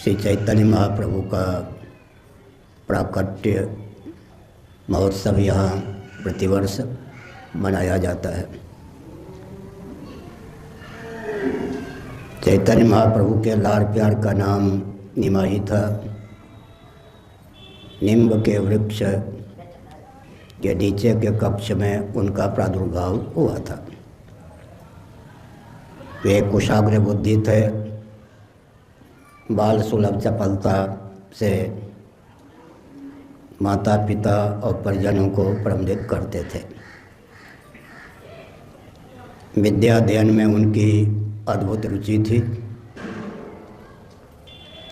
श्री चैतन्य महाप्रभु का प्राकट्य महोत्सव यहाँ प्रतिवर्ष मनाया जाता है। चैतन्य महाप्रभु के लाड़ प्यार का नाम निमाही था। नींब के वृक्ष के नीचे के कक्ष में उनका प्रादुर्भाव हुआ था। वे कुशाग्र बुद्धि थे। बाल सुलभ चपलता से माता पिता और परिजनों को प्रबंधित करते थे। विद्या अध्ययन में उनकी अद्भुत रुचि थी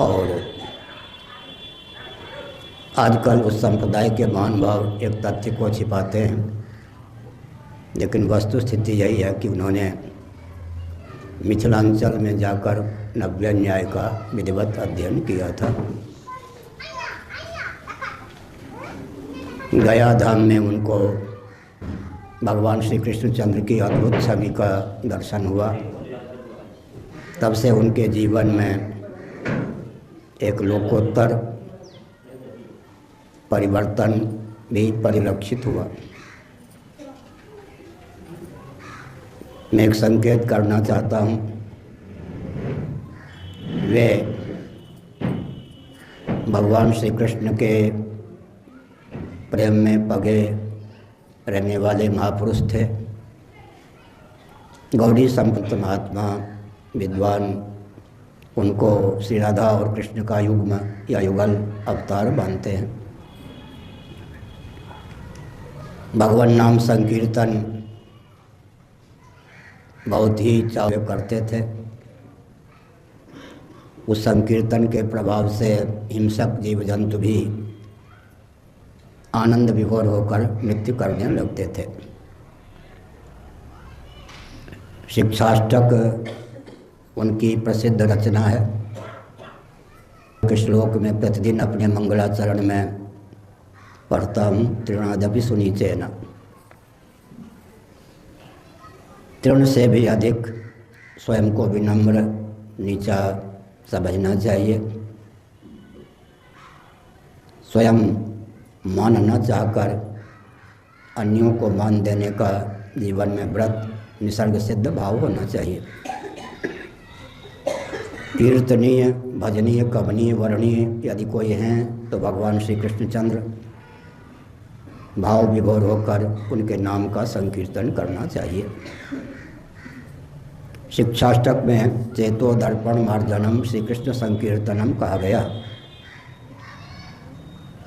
और आजकल उस संप्रदाय के महानुभाव एक तथ्य को छिपाते हैं, लेकिन वस्तुस्थिति यही है कि उन्होंने मिथिलांचल में जाकर नव्य न्याय का विधिवत अध्ययन किया था। गया धाम में उनको भगवान श्री कृष्णचंद्र की अद्भुत छवि का दर्शन हुआ। तब से उनके जीवन में एक लोकोत्तर परिवर्तन भी परिलक्षित हुआ। मैं एक संकेत करना चाहता हूँ। वे भगवान श्री कृष्ण के प्रेम में पगे रहने वाले महापुरुष थे। गौड़ी संपन्न महात्मा विद्वान उनको श्री राधा और कृष्ण का युग्म या युगल अवतार मानते हैं। भगवान नाम संकीर्तन बहुत ही चाव करते थे। उस संकीर्तन के प्रभाव से हिंसक जीव जंतु भी आनंद विभोर होकर नृत्य करने लगते थे। शिक्षाष्टक उनकी प्रसिद्ध रचना है। श्लोक में प्रतिदिन अपने मंगलाचरण में पढ़ता हूँ। तृणादपि सुनीचेन, तृण से भी अधिक स्वयं को विनम्र नीचा समझना चाहिए। स्वयं मान न चाहकर अन्यों को मान देने का जीवन में व्रत निसर्ग सिद्ध भाव होना चाहिए। कीर्तनीय, भजनीय, कवनीय, वर्णीय यदि कोई हैं तो भगवान श्री कृष्णचंद्र। भाव विभोर होकर उनके नाम का संकीर्तन करना चाहिए। शिक्षाष्टक में चेतो दर्पण मार्जनम श्री कृष्ण संकीर्तनम कहा गया।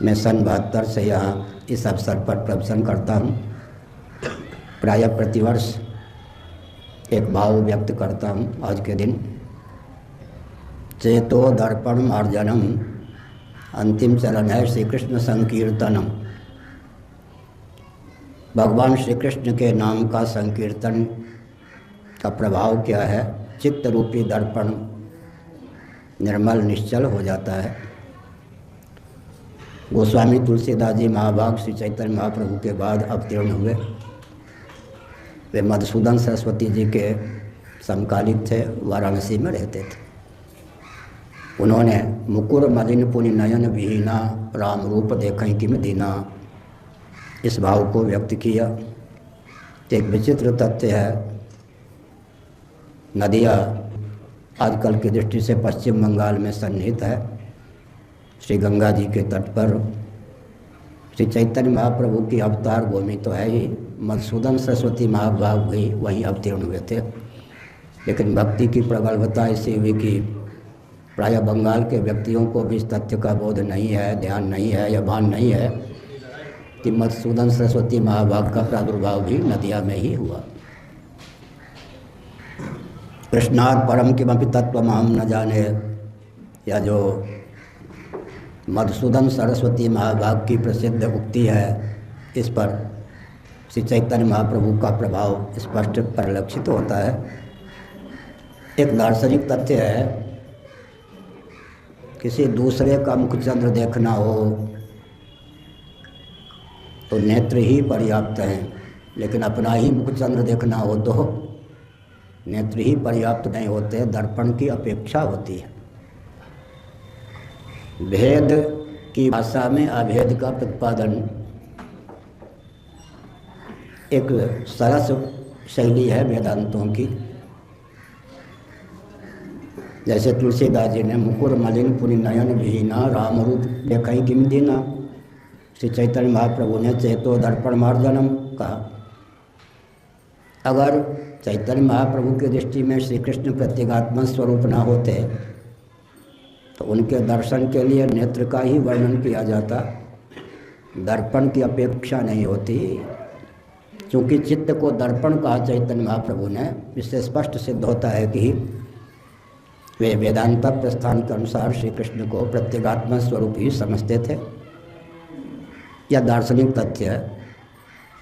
मैं सन 72 से यहाँ इस अवसर पर प्रवचन करता हूँ। प्रायः प्रतिवर्ष एक भाव व्यक्त करता हूँ। आज के दिन चेतो दर्पण मार्जनम, अंतिम चरण है श्री कृष्ण संकीर्तनम। भगवान श्री कृष्ण के नाम का संकीर्तन का प्रभाव क्या है? चित्त रूपी दर्पण निर्मल निश्चल हो जाता है। गोस्वामी तुलसीदास जी महाभाग श्री चैतन्य महाप्रभु के बाद अवतीर्ण हुए। वे मधुसूदन सरस्वती जी के समकालिक थे, वाराणसी में रहते थे। उन्होंने मुकुर मलिन पुनि नयन विहीना, राम रूप देखें किम दीना, इस भाव को व्यक्त किया। एक विचित्र तथ्य है, नदिया आजकल की दृष्टि से पश्चिम बंगाल में सन्निहित है। श्री गंगा जी के तट पर श्री चैतन्य महाप्रभु की अवतार भूमि तो है ही। मधुसूदन सरस्वती महाभाग भी वहीं अवतीर्ण हुए थे। लेकिन भक्ति की प्रगल्भता ऐसी हुई कि प्रायः बंगाल के व्यक्तियों को भी इस तथ्य का बोध नहीं है, ध्यान नहीं है या भान नहीं है कि मधुसूदन सरस्वती महाभाग का प्रादुर्भाव भी नदिया में ही हुआ। कृष्णात् परम किमपि तत्त्वम् अहं न जाने, या जो मधुसूदन सरस्वती महाभाग की प्रसिद्ध उक्ति है, इस पर श्री चैतन्य महाप्रभु का प्रभाव स्पष्ट परिलक्षित होता है। एक दार्शनिक तथ्य है, किसी दूसरे का मुखचंद्र देखना हो तो नेत्र ही पर्याप्त हैं, लेकिन अपना ही मुखचंद्र देखना हो तो नेत्र ही पर्याप्त नहीं होते, दर्पण की अपेक्षा होती है। भेद की भाषा में अभेद का प्रतिपादन एक सरस शैली है वेदांतों की। जैसे तुलसीदास जी ने मुकुर मलिन पुनि नयन भीना राम रूप देखई किम दीना, श्री चैतन्य महाप्रभु ने चेतो दर्पण मार्जनम कहा। अगर चैतन्य महाप्रभु की दृष्टि में श्री कृष्ण प्रत्यगात्मा स्वरूप न होते तो उनके दर्शन के लिए नेत्र का ही वर्णन किया जाता, दर्पण की अपेक्षा नहीं होती। क्योंकि चित्त को दर्पण कहा चैतन्य महाप्रभु ने, इससे स्पष्ट सिद्ध होता है कि वे वेदांत प्रस्थान के अनुसार श्री कृष्ण को प्रत्यगात्मा स्वरूप ही समझते थे। यह दार्शनिक तथ्य है।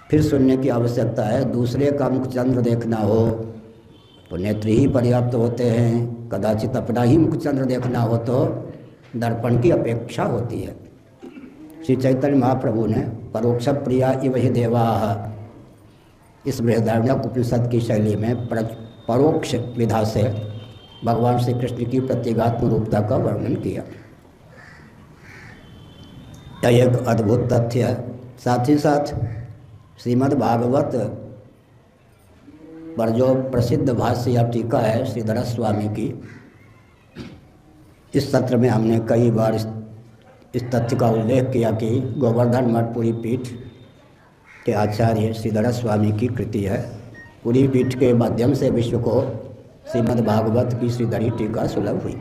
फिर सुनने की आवश्यकता है। दूसरे का मुख चंद्र देखना हो तो नेत्र ही पर्याप्त होते हैं, कदाचित अपना ही मुख चंद्र देखना हो तो दर्पण की अपेक्षा होती है। श्री चैतन्य महाप्रभु ने परोक्ष प्रिया इव हि देवाः, इस बृहदारण्यक उपनिषद की शैली में परोक्ष विधा से भगवान श्री कृष्ण की प्रत्यगात्म रूपता का वर्णन किया। यह एक अद्भुत तथ्य है। साथ ही साथ श्रीमद् भागवत पर जो प्रसिद्ध भाष्य या टीका है श्रीधर स्वामी की, इस सत्र में हमने कई बार इस तथ्य का उल्लेख किया कि गोवर्धन मठ पुरी पीठ के आचार्य श्रीधर स्वामी की कृति है। पुरी पीठ के माध्यम से विश्व को श्रीमद् भागवत की श्रीधरी टीका सुलभ हुई।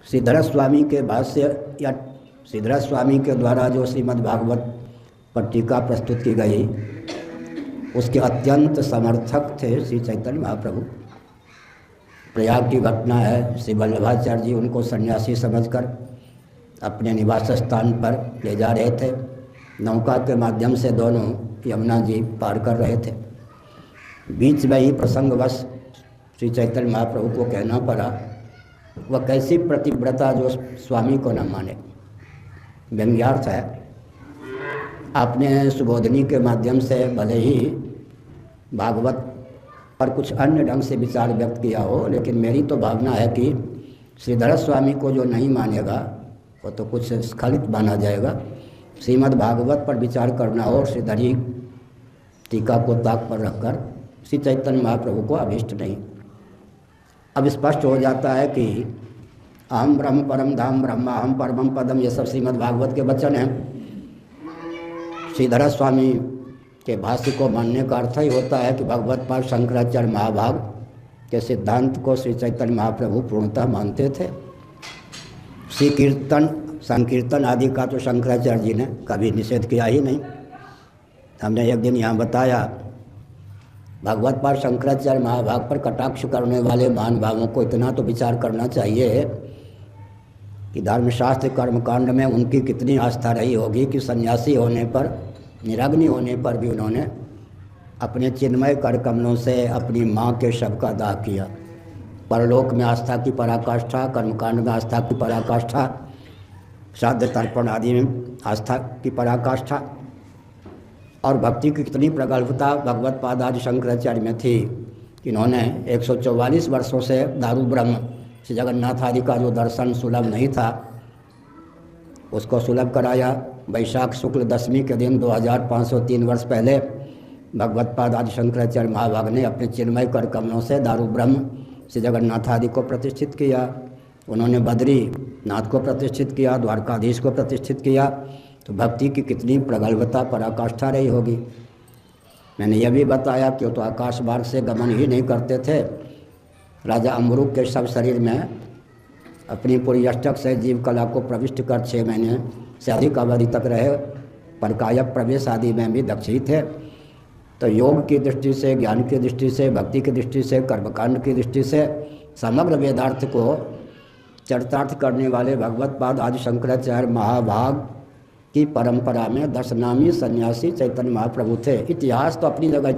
श्रीधर स्वामी के भाष्य या श्रीधर स्वामी के द्वारा जो श्रीमद् भागवत पर टीका प्रस्तुत की गई, उसके अत्यंत समर्थक थे श्री चैतन्य महाप्रभु। प्रयाग की घटना है, श्री वल्लभाचार्य जी उनको सन्यासी समझकर अपने निवास स्थान पर ले जा रहे थे। नौका के माध्यम से दोनों यमुना जी पार कर रहे थे। बीच में ही प्रसंगवश श्री चैतन्य महाप्रभु को कहना पड़ा, वह कैसी प्रतिव्रता जो स्वामी को न माने। व्यंग्यार्थ है। आपने सुबोधनी के माध्यम से भले ही भागवत पर कुछ अन्य ढंग से विचार व्यक्त किया हो, लेकिन मेरी तो भावना है कि श्रीधर स्वामी को जो नहीं मानेगा वो तो कुछ स्खलित माना जाएगा। श्रीमद् भागवत पर विचार करना हो, श्रीधरी टीका को ताक पर रखकर श्री चैतन्य महाप्रभु को अभीष्ट नहीं। अब स्पष्ट हो जाता है कि अहम ब्रह्म परम धाम ब्रह्मा अहम परमम पदम, ये सब श्रीमद् भागवत के वचन हैं। श्रीधर स्वामी के भाष्य को मानने का अर्थ ही होता है कि भगवत पाद शंकराचार्य महाभाग के सिद्धांत को श्री चैतन्य महाप्रभु पूर्णतः मानते थे। श्री कीर्तन संकीर्तन आदि का तो शंकराचार्य जी ने कभी निषेध किया ही नहीं। हमने एक दिन यहाँ बताया, भगवत पाद शंकराचार्य महाभाग पर कटाक्ष करने वाले महानुभावों को इतना तो विचार करना चाहिए कि धर्मशास्त्र कर्मकांड में उनकी कितनी आस्था रही होगी कि सन्यासी होने पर, निराग्नि होने पर भी उन्होंने अपने चिन्मय कर कमलों से अपनी माँ के शव का दाह किया। परलोक में आस्था की पराकाष्ठा, कर्मकांड में आस्था की पराकाष्ठा, श्राद्ध तर्पण आदि में आस्था की पराकाष्ठा, और भक्ति की कितनी प्रगल्भता भगवत पाद आदि शंकराचार्य में थी कि इन्होंने 144 वर्षों से दारू ब्रह्म श्री जगन्नाथ आदि का जो दर्शन सुलभ नहीं था उसको सुलभ कराया। वैशाख शुक्ल दशमी के दिन 2503 वर्ष पहले भगवत पाद आदि शंकराचार्य महाभाग ने अपने चिन्मय कर कमलों से दारू ब्रह्म श्री जगन्नाथ आदि को प्रतिष्ठित किया। उन्होंने बद्री नाथ को प्रतिष्ठित किया, द्वारकाधीश को प्रतिष्ठित किया। तो भक्ति की कितनी प्रगल्भता पराकाष्ठा रही होगी। मैंने यह भी बताया कि वो तो आकाश मार्ग से गमन ही नहीं करते थे। राजा अमरुक के सब शरीर में अपनी पूरी अष्टक से जीव कला को प्रविष्ट कर 6 महीने से अधिक अवधि तक रहे। पर काया प्रवेश आदि में भी दक्ष ही थे। तो योग की दृष्टि से, ज्ञान की दृष्टि से, भक्ति की दृष्टि से, कर्मकांड की दृष्टि से समग्र वेदार्थ को चरितार्थ करने वाले भगवत पाद आदि शंकराचार्य महाभाग की परंपरा में दशनामी सन्यासी चैतन्य महाप्रभु थे। इतिहास तो अपनी जगह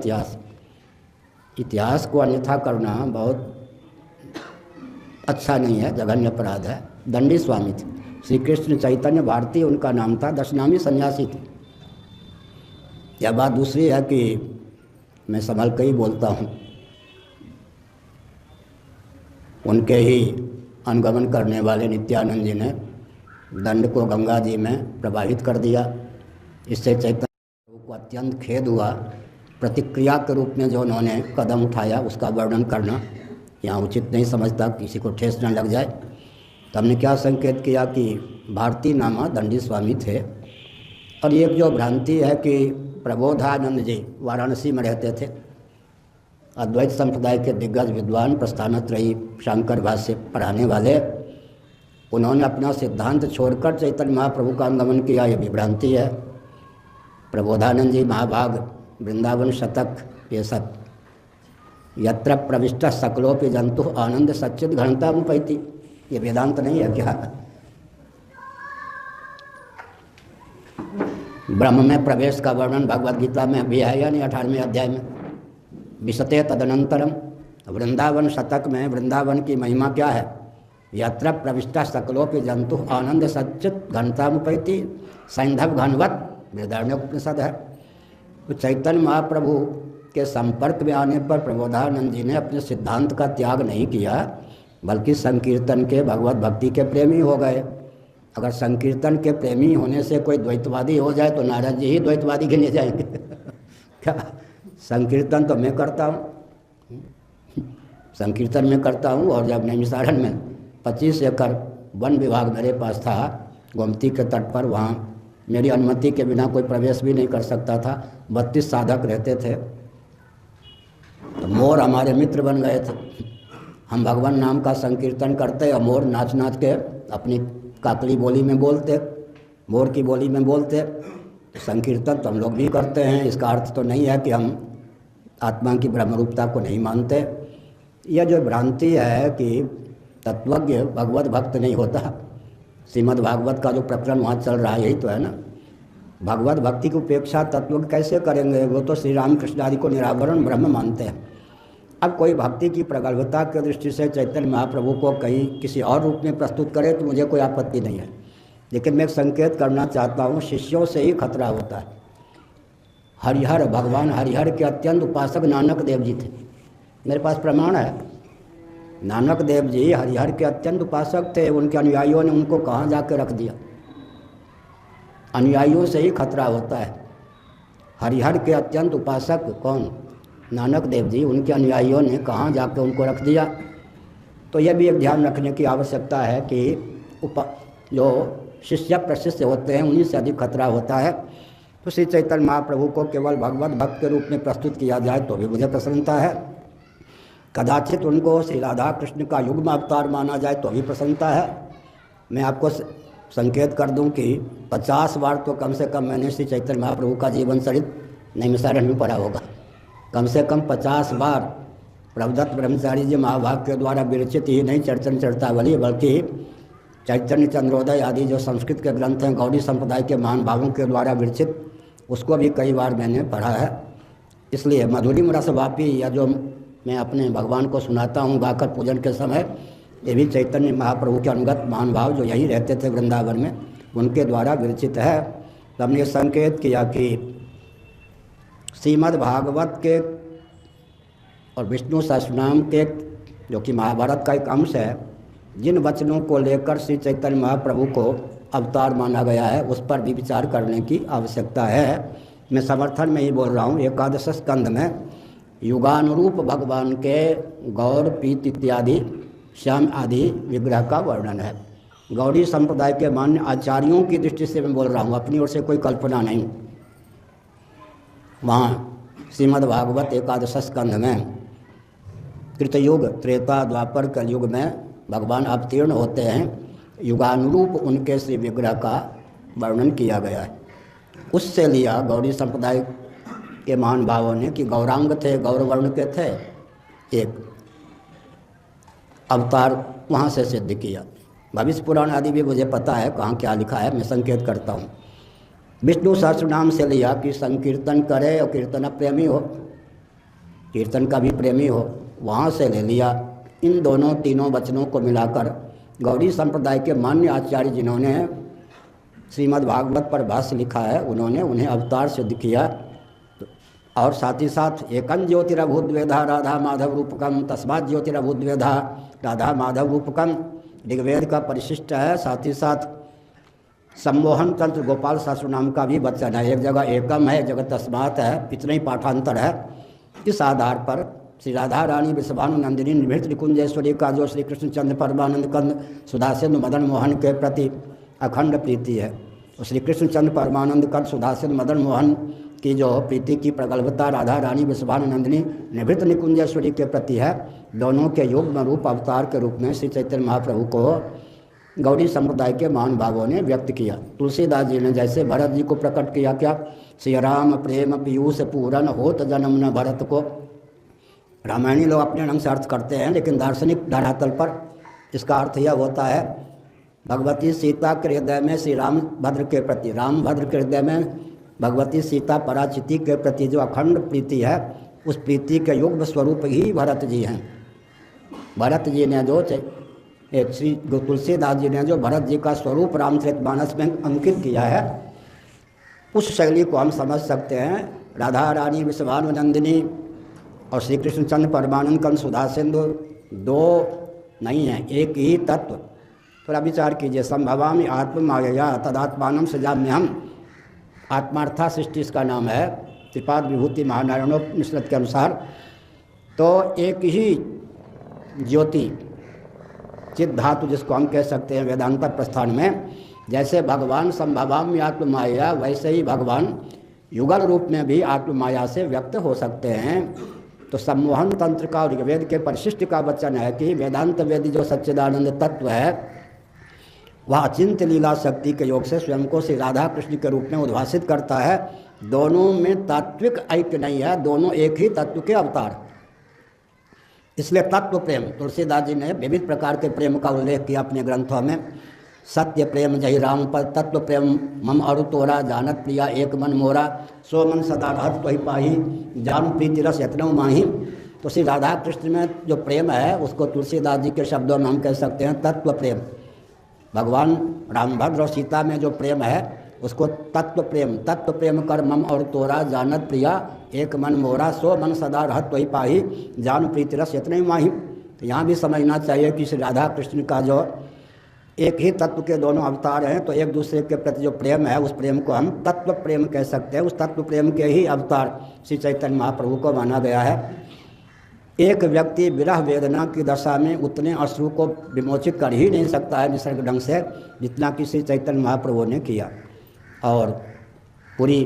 इतिहास को अन्यथा करना बहुत अच्छा नहीं है, जघन्य अपराध है। दंडी स्वामी थे, श्री कृष्ण चैतन्य भारती उनका नाम था, दशनामी सन्यासी थे। यह बात दूसरी है कि मैं संभल के ही बोलता हूँ, उनके ही अनुगमन करने वाले नित्यानंद जी ने दंड को गंगा जी में प्रवाहित कर दिया। इससे चैतन्य प्रभु को अत्यंत खेद हुआ। प्रतिक्रिया के रूप में जो उन्होंने कदम उठाया उसका वर्णन करना यहाँ उचित नहीं समझता, किसी को ठेस न लग जाए। तो हमने क्या संकेत किया कि भारती नामा दंडी स्वामी थे, और एक जो भ्रांति है कि प्रबोधानंद जी वाराणसी में रहते थे, अद्वैत संप्रदाय के दिग्गज विद्वान, प्रस्थानत्रयी शंकर भाष्य पढ़ाने वाले, उन्होंने अपना सिद्धांत छोड़कर चैतन्य महाप्रभु का अनुगमन किया, ये भी भ्रांति है। प्रबोधानंद जी महाभाग वृंदावन शतक ये सब, यत्र प्रविष्ट सकलोपि जंतु आनंद सच्चिद घनता मुपैति, ये वेदांत नहीं है क्या? ब्रह्म में प्रवेश का वर्णन भगवद गीता में भी है या नहीं? 18वें अध्याय में विशते तदनंतरम। वृंदावन शतक में वृंदावन की महिमा क्या है? यत्र प्रविष्ट सकलोपि जंतु आनंद सच्चित घनता मुपैति, सैंधव घनवत बृहदारण्योपनिषद है। तो चैतन्य महाप्रभु के संपर्क में आने पर प्रबोधानंद जी ने अपने सिद्धांत का त्याग नहीं किया, बल्कि संकीर्तन के भगवत भक्ति के प्रेमी हो गए। अगर संकीर्तन के प्रेमी होने से कोई द्वैतवादी हो जाए तो नारद जी ही द्वैतवादी गिने जाएंगे। क्या? संकीर्तन तो मैं करता हूँ, संकीर्तन में करता हूँ। और जब नैमिषारण्य में 25 एकड़ वन विभाग मेरे पास था गोमती के तट पर, वहाँ मेरी अनुमति के बिना कोई प्रवेश भी नहीं कर सकता था। 32 साधक रहते थे। तो मोर हमारे मित्र बन गए थे। हम भगवान नाम का संकीर्तन करते और मोर नाच नाच के अपनी काकली बोली में बोलते, मोर की बोली में बोलते। संकीर्तन तो हम लोग भी करते हैं, इसका अर्थ तो नहीं है कि हम आत्मा की ब्रह्मरूपता को नहीं मानते। यह जो भ्रांति है कि तत्वज्ञ भगवत भक्त नहीं होता, श्रीमद् भागवत का जो प्रकरण वहाँ चल रहा है यही तो है ना। भगवत भक्ति की उपेक्षा तत्व कैसे करेंगे? वो तो श्री राम कृष्ण आदि को निरावरण ब्रह्म मानते हैं। अब कोई भक्ति की प्रगल्भता की दृष्टि से चैतन्य महाप्रभु को कहीं किसी और रूप में प्रस्तुत करे तो मुझे कोई आपत्ति नहीं है, लेकिन मैं एक संकेत करना चाहता हूँ, शिष्यों से ही खतरा होता है। हरिहर, भगवान हरिहर के अत्यंत उपासक नानक देव जी थे, मेरे पास प्रमाण है। नानक देव जी हरिहर के अत्यंत उपासक थे। उनके अनुयायियों ने उनको कहाँ जाकर रख दिया? अनुयायियों से ही खतरा होता है। हरिहर के अत्यंत उपासक कौन? नानक देव जी। उनके अनुयायियों ने कहाँ जाकर उनको रख दिया? तो यह भी एक ध्यान रखने की आवश्यकता है कि जो शिष्य प्रशिष्य होते हैं उन्हीं से अधिक खतरा होता है। तो श्री चैतन्य महाप्रभु को केवल भगवत भक्त के रूप में प्रस्तुत किया जाए तो भी मुझे प्रसन्नता है। कदाचित उनको श्री राधा कृष्ण का युग्म अवतार माना जाए तो भी प्रसन्नता है। मैं आपको संकेत कर दूं कि 50 बार तो कम से कम मैंने श्री चैतन्य महाप्रभु का जीवन चरित नैमिषारण्य में पढ़ा होगा। कम से कम 50 बार प्रभुदत्त ब्रह्मचारी जी महाभाग के द्वारा विरचित ही नहीं चर्चन चर्चावली, बल्कि चैतन्य चंद्रोदय आदि जो संस्कृत के ग्रंथ हैं गौड़ी संप्रदाय के महान भावों के द्वारा विरचित, उसको भी कई बार मैंने पढ़ा है। इसलिए मधुरिम रसवापी या जो मैं अपने भगवान को सुनाता हूँ गाकर पूजन के समय, ये भी चैतन्य महाप्रभु के अनुगत महान भाव जो यहीं रहते थे वृंदावन में, उनके द्वारा विरचित है। तो हमने संकेत किया कि श्रीमद् भागवत के और विष्णु सहस्रनाम के, जो कि महाभारत का एक अंश है, जिन वचनों को लेकर श्री चैतन्य महाप्रभु को अवतार माना गया है उस पर भी विचार करने की आवश्यकता है। मैं समर्थन में ही बोल रहा हूँ। 11 स्कंद में युगानुरूप भगवान के गौर, पीत इत्यादि श्याम आदि विग्रह का वर्णन है। गौड़ी संप्रदाय के मान्य आचार्यों की दृष्टि से मैं बोल रहा हूँ, अपनी ओर से कोई कल्पना नहीं। वहाँ श्रीमद् भागवत 11 स्कंध में कृतयुग, त्रेता, द्वापर, कलयुग में भगवान अवतीर्ण होते हैं, युगानुरूप उनके श्री विग्रह का वर्णन किया गया है। उससे लिया गौड़ी संप्रदाय के महान भावों ने कि गौरांग थे, गौरवर्ण के थे, एक अवतार वहाँ से सिद्ध किया। भविष्य पुराण आदि भी मुझे पता है कहाँ क्या लिखा है, मैं संकेत करता हूँ। विष्णु सहस्रनाम से लिया कि संकीर्तन करे और कीर्तन प्रेमी हो, कीर्तन का भी प्रेमी हो, वहाँ से ले लिया। इन दोनों तीनों वचनों को मिलाकर गौड़ी संप्रदाय के मान्य आचार्य जिन्होंने श्रीमद् भागवत पर भाष्य लिखा है, उन्होंने उन्हें अवतार सिद्ध किया। और साथ ही साथ एकं ज्योतिरभूद्वेधा राधा माधव रूपकम, तस्मात् ज्योतिरभूद्वेधा राधा माधव रूपकम ऋग्वेद का परिशिष्ट है। साथ ही साथ सम्मोहन तंत्र गोपाल शास्त्र नाम का भी वचन है। एक जगह एकम है, एक जगह तस्मात है, इतना ही पाठांतर है। इस आधार पर श्री राधा रानी वृषभानु नंदिनी निभृत निकुंजेश्वरी का जो श्री कृष्ण चंद्र परमानंद कंद सुधासेन मदन मोहन के प्रति अखंड प्रीति है, और श्री कृष्ण चंद्र परमानंद कंद सुधासेन मदन मोहन की जो प्रीति की प्रगल्भता राधा रानी वृषभानु नंदिनी निभृत निकुंजेश्वरी के प्रति है। दोनों के युग्म रूप अवतार के रूप में श्री चैतन्य महाप्रभु को गौड़ी संप्रदाय के महानुभावों ने व्यक्त किया। तुलसीदास जी ने जैसे भरत जी को प्रकट किया, क्या श्री राम प्रेम पीयूष पूरन होत जन्म न भरत को। रामायणी लोग अपने ढंग से अर्थ करते हैं, लेकिन दार्शनिक धरातल पर इसका अर्थ यह होता है, भगवती सीता के हृदय में श्री रामभद्र के प्रति, रामभद्र के हृदय में भगवती सीता पराचिति के प्रति जो अखंड प्रीति है, उस प्रीति के युग्म स्वरूप ही भरत जी हैं। भरत जी ने जो श्री तुलसीदास जी ने जो भरत जी का स्वरूप रामचरितमानस में अंकित किया है, उस शैली को हम समझ सकते हैं। राधा रानी वृषभानु नंदिनी और श्री कृष्ण चंद्र परमानंद कंद सुधा सिंधु दो नहीं हैं, एक ही तत्व। थोड़ा विचार कीजिए। संभवामि आत्म माया तदात्मानम सजाम्यहम, आत्मार्था सृष्टि इसका नाम है, त्रिपाद विभूति महानारायणोपनिषद के अनुसार। तो एक ही ज्योति चित धातु जिसको हम कह सकते हैं वेदांत प्रस्थान में, जैसे भगवान संभवाम्य आत्म माया, वैसे ही भगवान युगल रूप में भी आत्म माया से व्यक्त हो सकते हैं। तो सम्मोहन तंत्र का और वेद के परिशिष्ट का वचन है कि वेदांत वेद जो सच्चिदानंद तत्व है, वह अचिंत्य लीला शक्ति के योग से स्वयं को श्री राधा कृष्ण के रूप में उद्भासित करता है। दोनों में तात्विक ऐक्य नहीं है, दोनों एक ही तत्व के अवतार। इसलिए तत्व प्रेम, तुलसीदास जी ने विविध प्रकार के प्रेम का उल्लेख किया अपने ग्रंथों में। सत्य प्रेम जहि राम पर, तत्व प्रेम मम अरु तोरा, जानत प्रिया एक मन मोरा, सो मन सदा रहत त्वहि पाही, जान प्रीति रस यत्नौ माही। तो श्री राधा कृष्ण में जो प्रेम है, उसको तुलसीदास जी के शब्दों में हम कह सकते हैं तत्व प्रेम। भगवान रामभद्र और सीता में जो प्रेम है, उसको तत्व प्रेम कर मम और तोरा, जानत प्रिया एक मन मोरा, सो मन सदा रहत त्वहि पाही, जान प्रीति रस यत्नौ माही। तो यहाँ भी समझना चाहिए कि श्री राधा कृष्ण का जो एक ही तत्व के दोनों अवतार हैं, तो एक दूसरे के प्रति जो प्रेम है, उस प्रेम को हम तत्व प्रेम कह सकते हैं। उस तत्व प्रेम के ही अवतार श्री चैतन्य महाप्रभु को माना गया है। एक व्यक्ति विरह वेदना की दशा में उतने अश्रु को विमोचित कर ही नहीं सकता है निसर्ग ढंग से, जितना कि श्री चैतन्य महाप्रभु ने किया। और पूरी